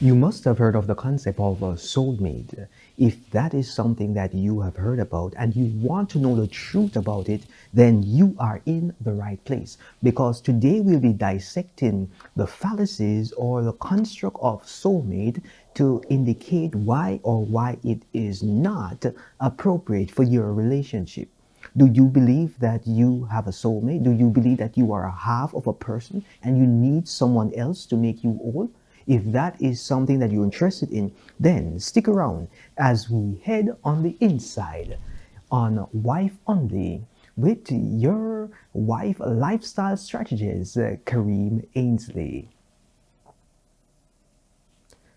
You must have heard of the concept of a soulmate. If that is something that you have heard about and you want to know the truth about it, then you are in the right place. Because today we'll be dissecting the fallacies or the construct of soulmate to indicate why it is not appropriate for your relationship. Do you believe that you have a soulmate? Do you believe that you are a half of a person and you need someone else to make you whole? If that is something that you're interested in, then stick around as we head on the inside on Wife Only with your wife lifestyle strategist, Kareem Ainsley.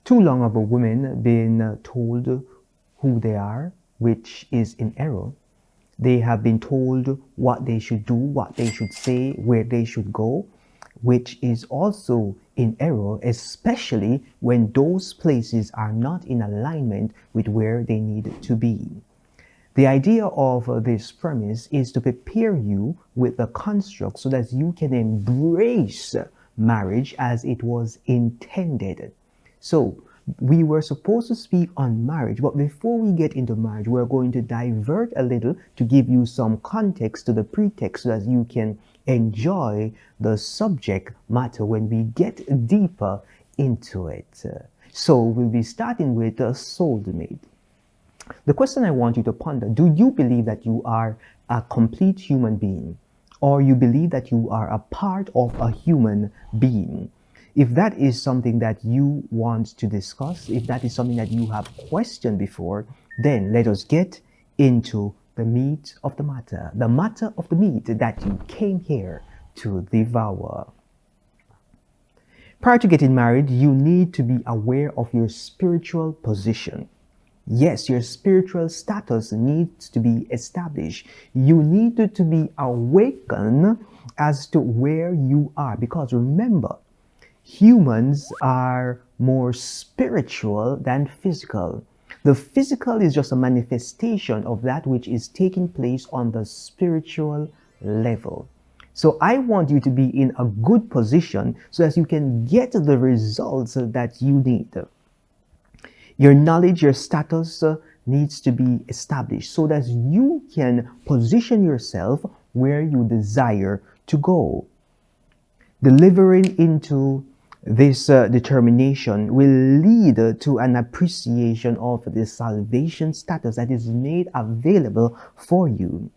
Too long have women been told who they are, which is in error. They have been told what they should do, what they should say, where they should go, which is also in error, especially when those places are not in alignment with where they need to be. The idea of this premise is to prepare you with the construct so that you can embrace marriage as it was intended. So, we were supposed to speak on marriage, but before we get into marriage, we're going to divert a little to give you some context to the pretext so that you can enjoy the subject matter when we get deeper into it. So, we'll be starting with a soulmate. The question I want you to ponder, do you believe that you are a complete human being? Or you believe that you are a part of a human being? If that is something that you want to discuss, if that is something that you have questioned before, then let us get into the meat of the matter of the meat that you came here to devour. Prior to getting married, you need to be aware of your spiritual position. Yes, your spiritual status needs to be established. You need to be awakened as to where you are. Because remember, humans are more spiritual than physical. The physical is just a manifestation of that which is taking place on the spiritual level. So I want you to be in a good position so that you can get the results that you need. Your knowledge, your status needs to be established so that you can position yourself where you desire to go. Delivering into this determination will lead to an appreciation of the salvation status that is made available for you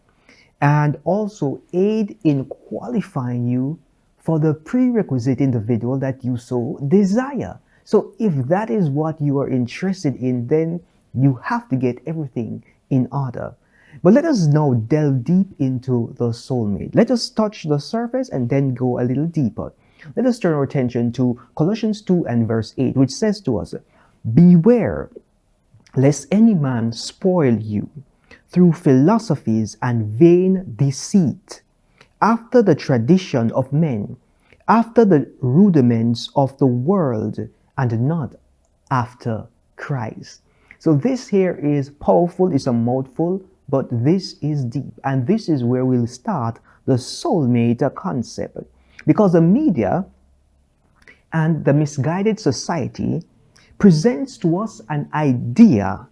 and also aid in qualifying you for the prerequisite individual that you so desire. So if that is what you are interested in, then you have to get everything in order. But let us now delve deep into the soulmate. Let us touch the surface and then go a little deeper. Let us turn our attention to Colossians 2 and verse 8, which says to us, "Beware lest any man spoil you through philosophies and vain deceit, after the tradition of men, after the rudiments of the world, and not after Christ." So this here is powerful, it's a mouthful, but this is deep. And this is where we'll start the soulmate concept. Because the media and the misguided society presents to us an idea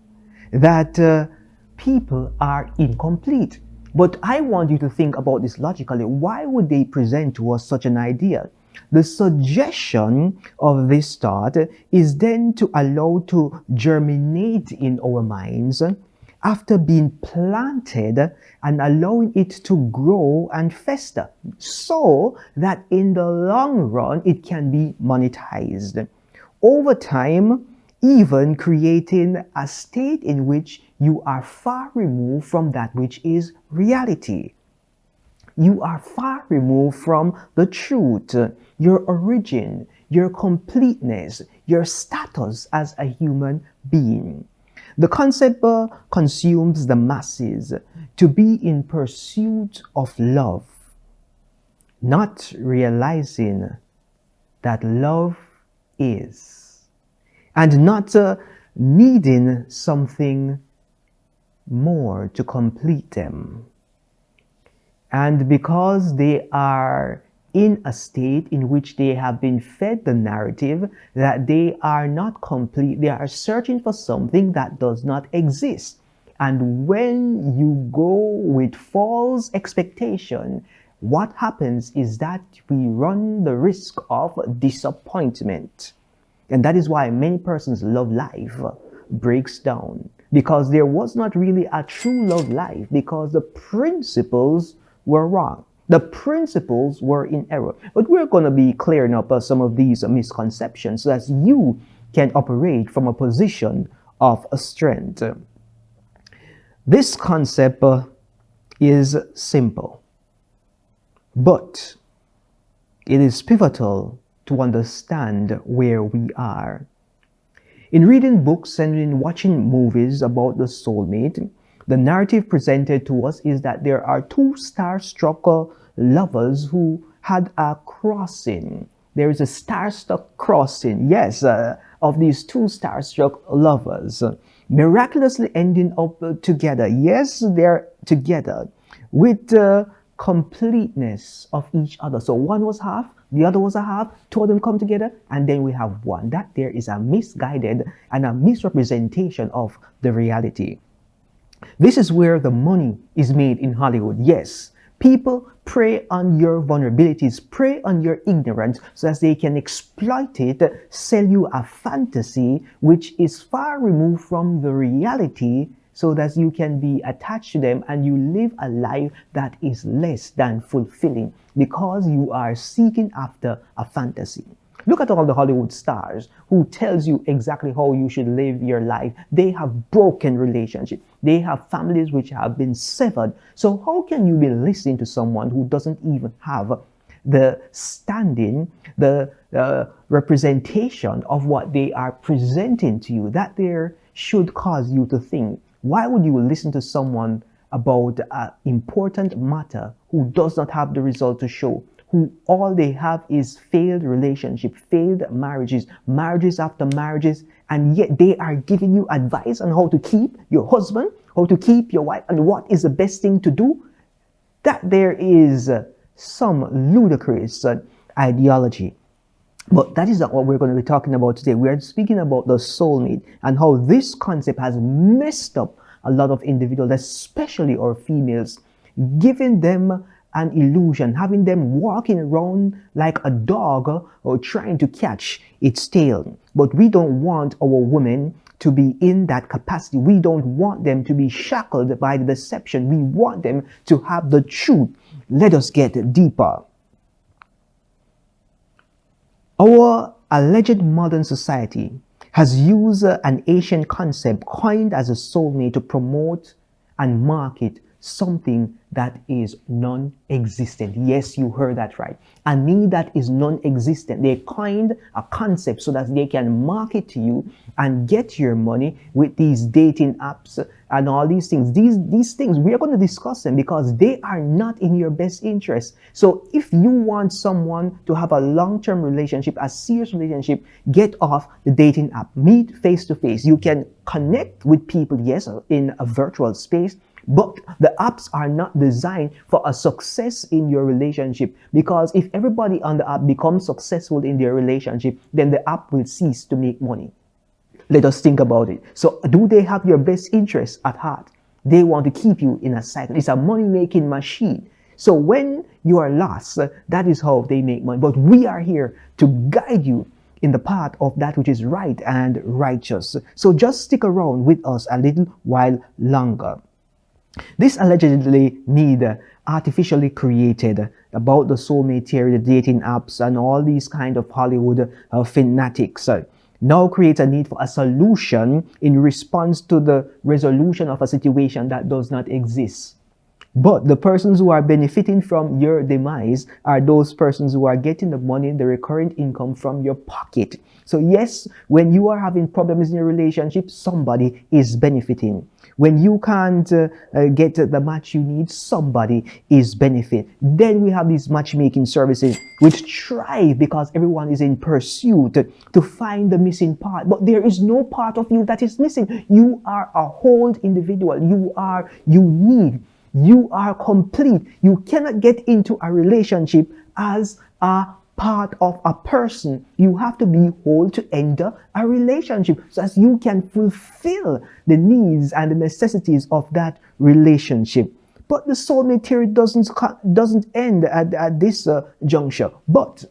that people are incomplete. But I want you to think about this logically. Why would they present to us such an idea? The suggestion of this thought is then to allow to germinate in our minds after being planted and allowing it to grow and fester so that in the long run it can be monetized. Over time, even creating a state in which you are far removed from that which is reality. You are far removed from the truth, your origin, your completeness, your status as a human being. The concept consumes the masses to be in pursuit of love, not realizing that love is, and not needing something more to complete them. And because they are in a state in which they have been fed the narrative that they are not complete. They are searching for something that does not exist. And when you go with false expectation, what happens is that we run the risk of disappointment. And that is why many persons' love life breaks down, because there was not really a true love life, because the principles were wrong. The principles were in error. But we're going to be clearing up some of these misconceptions so that you can operate from a position of strength. This concept is simple, but it is pivotal to understand where we are. In reading books and in watching movies about the soulmate, the narrative presented to us is that there are two star-struck lovers who had a crossing. There is a star-struck crossing, yes, of these two star-struck lovers, miraculously ending up together. Yes, they're together with completeness of each other. So one was half, the other was a half, two of them come together, and then we have one. That there is a misguided and a misrepresentation of the reality. This is where the money is made in Hollywood. Yes, people prey on your vulnerabilities, prey on your ignorance so that they can exploit it, sell you a fantasy which is far removed from the reality, so that you can be attached to them and you live a life that is less than fulfilling because you are seeking after a fantasy. Look at all the Hollywood stars who tells you exactly how you should live your life. They have broken relationships. They have families which have been severed. So how can you be listening to someone who doesn't even have the standing, the representation of what they are presenting to you? That there should cause you to think, why would you listen to someone about an important matter who does not have the result to show? Who all they have is failed relationship, failed marriages, marriages after marriages, and yet they are giving you advice on how to keep your husband, how to keep your wife, and what is the best thing to do? That there is some ludicrous ideology. But that is not what we're going to be talking about today. We are speaking about the soulmate and how this concept has messed up a lot of individuals, especially our females, giving them an illusion, having them walking around like a dog or trying to catch its tail. But we don't want our women to be in that capacity. We don't want them to be shackled by the deception. We want them to have the truth. Let us get deeper. Our alleged modern society has used an ancient concept coined as a soulmate to promote and market something that is non-existent. Yes, you heard that right. A need that is non-existent. They coined a concept so that they can market to you and get your money with these dating apps and all these things. These things, we are going to discuss them because they are not in your best interest. So if you want someone to have a long-term relationship, a serious relationship, get off the dating app. Meet face-to-face. You can connect with people, yes, in a virtual space, but the apps are not designed for a success in your relationship, because if everybody on the app becomes successful in their relationship, then the app will cease to make money. Let us think about it. So do they have your best interests at heart? They want to keep you in a cycle. It's a money-making machine. So when you are lost, that is how they make money. But we are here to guide you in the path of that which is right and righteous. So just stick around with us a little while longer. This allegedly need artificially created about the soulmate theory, the dating apps, and all these kind of Hollywood fanatics now creates a need for a solution in response to the resolution of a situation that does not exist. But the persons who are benefiting from your demise are those persons who are getting the money, the recurrent income from your pocket. So yes, when you are having problems in your relationship, somebody is benefiting. When you can't get the match you need, somebody is benefiting. Then we have these matchmaking services which thrive because everyone is in pursuit to find the missing part. But there is no part of you that is missing. You are a whole individual. You are unique. You are complete. You cannot get into a relationship as a part of a person. You have to be whole to enter a relationship so as you can fulfill the needs and the necessities of that relationship. But the soulmate theory doesn't end at this juncture. But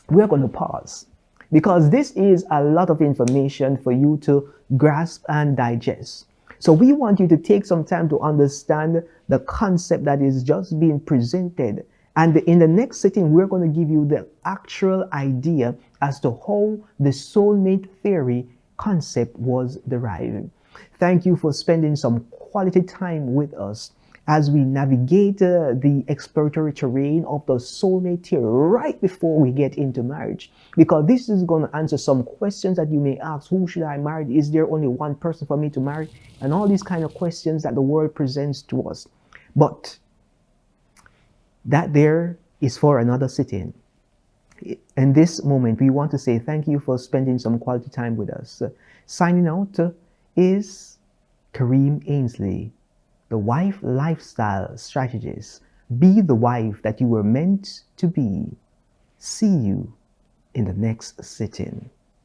we're going to pause because this is a lot of information for you to grasp and digest. So we want you to take some time to understand the concept that is just being presented. And in the next sitting, we're going to give you the actual idea as to how the soulmate theory concept was derived. Thank you for spending some quality time with us as we navigate the exploratory terrain of the soulmate theory right before we get into marriage. Because this is going to answer some questions that you may ask. Who should I marry? Is there only one person for me to marry? And all these kind of questions that the world presents to us. But that there is for another sitting. In this moment, we want to say thank you for spending some quality time with us. Signing out is Kareem Ainsley, the wife lifestyle strategist. Be the wife that you were meant to be. See you in the next sitting.